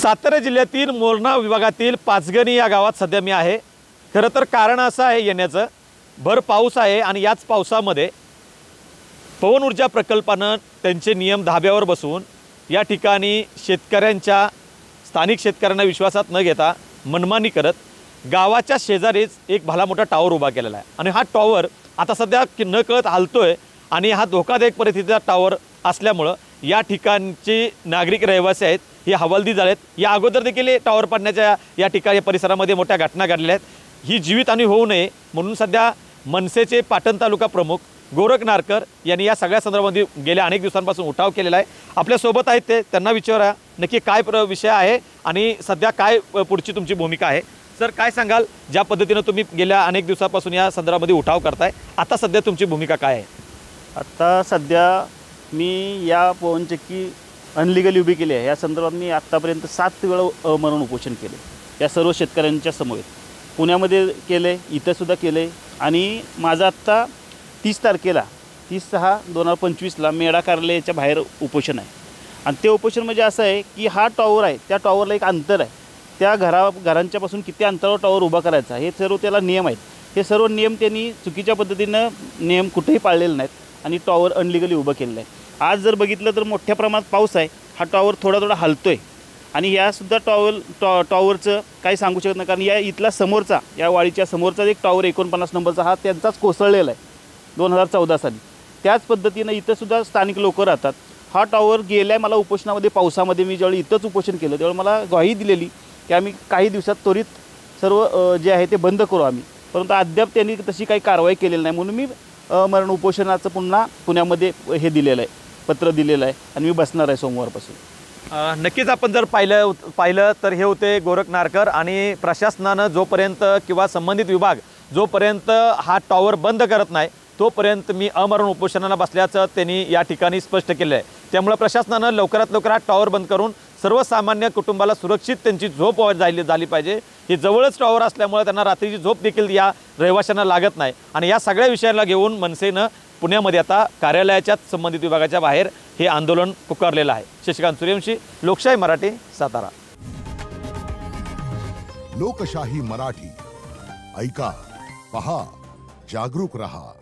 सातारा जिल्ह्यातील मोरणा विभागातील पाचगणी या गावात सध्या मी आहे। खरं तर कारण असं आहे येण्याचं, भर पाऊस आहे आणि याच पावसामध्ये पवन ऊर्जा प्रकल्पानं त्यांचे नियम धाब्यावर बसवून या ठिकाणी शेतकऱ्यांच्या स्थानिक शेतकऱ्यांना विश्वासात न घेता मनमानी करत गावाच्या शेजारीच एक भला मोठा टॉवर उभा केलेला आहे आणि हा टॉवर आता सध्या न कळत हालतोय आणि हा धोकादायक परिस्थितीचा टॉवर असल्यामुळे या ठिकाणचे नागरिक रहिवासी आहेत हे हवालदिल झालेत। या अगोदर देखील टॉवर पडण्याच्या या ठिकाणी परिसरामध्ये मोठ्या घटना घडलेल्या आहेत। ही जीवितहानी होऊ नये म्हणून सध्या मनसेचे पाटण तालुका प्रमुख गोरख नारकर यांनी या सगळ्या संदर्भामध्ये गेल्या अनेक दिवसांपासून उठाव केलेला आहे। आपल्या सोबत आहेत ते, त्यांना विचारा नक्की काय विषय आहे आणि सध्या काय पुढची तुमची भूमिका आहे। सर, काय सांगाल, ज्या पद्धतीने तुम्ही गेल्या अनेक दिवसापासून या संदर्भामध्ये उठाव करताय, आता सध्या तुमची भूमिका काय आहे? आता सध्या मी या पवनचक्की अनलिगली उभी केली आहे। या संदर्भात मी आत्तापर्यंत 7 वेळा अमरण उपोषण केले या सर्व शेतकऱ्यांच्या समोर। पुण्यामध्ये केले, इथंसुद्धा केले आणि माझं आत्ता 30 तारखेला 30/6/2025ला मेढा कार्यालयाच्या बाहेर उपोषण आहे। आणि ते उपोषण म्हणजे असं आहे की हा टॉवर आहे, त्या टॉवरला एक अंतर आहे, त्या घरांच्यापासून किती अंतरावर टॉवर उभा करायचा हे सर्व त्याला नियम आहेत। हे सर्व नियम त्यांनी चुकीच्या पद्धतीनं नियम कुठेही पाळलेले नाहीत आणि टॉवर अनलिगली उभं केलेलं आहे। आज जर बघितलं तर मोठ्या प्रमाणात पाऊस आहे, हा टॉवर थोडा हलतोय आणि यासुद्धा टॉवरचं काही सांगू शकत नाही, कारण या इथला समोरचा, या वाडीच्या समोरचा एक टॉवर 49 नंबरचा हा त्यांचाच कोसळलेला आहे 2014 साली। त्याच पद्धतीनं इथंसुद्धा स्थानिक लोक राहतात। हा टॉवर गेल्या मला उपोषणामध्ये पावसामध्ये मी ज्यावेळी इथंच उपोषण केलं त्यावेळी मला ग्वाही दिलेली की आम्ही काही दिवसात त्वरित सर्व जे आहे ते बंद करू आम्ही, परंतु अद्याप त्यांनी तशी काही कारवाई केलेली नाही। म्हणून मी मरण उपोषणाचं पुन्हा पुण्यामध्ये हे दिलेलं आहे, पत्र दिलेलं आहे आणि मी बसणार आहे सोमवारपासून। नक्कीच आपण जर पाहिलं तर हे होते गोरख नारकर आणि प्रशासनानं जोपर्यंत किंवा संबंधित विभाग जोपर्यंत हा टॉवर बंद करत नाही तोपर्यंत मी अमरण उपोषणाला बसल्याचं त्यांनी या ठिकाणी स्पष्ट केलं आहे। त्यामुळे प्रशासनानं लवकरात लवकर हा टॉवर बंद करून सर्वसामान्य कुटुंबाला सुरक्षित त्यांची झोप झाली पाहिजे। हे जवळच टॉवर असल्यामुळे त्यांना रात्रीची झोप देखील या रहिवाशांना लागत नाही आणि या सगळ्या विषयाला घेऊन मनसेनं पुण्यामध्ये आता कार्यालयाच्याच संबंधित विभागाच्या बाहेर हे आंदोलन पुकारलेलं आहे। शशिकांत सूर्यवंशी, लोकशाही मराठी, सातारा। लोकशाही मराठी, ऐका, पहा, जागरूक रहा।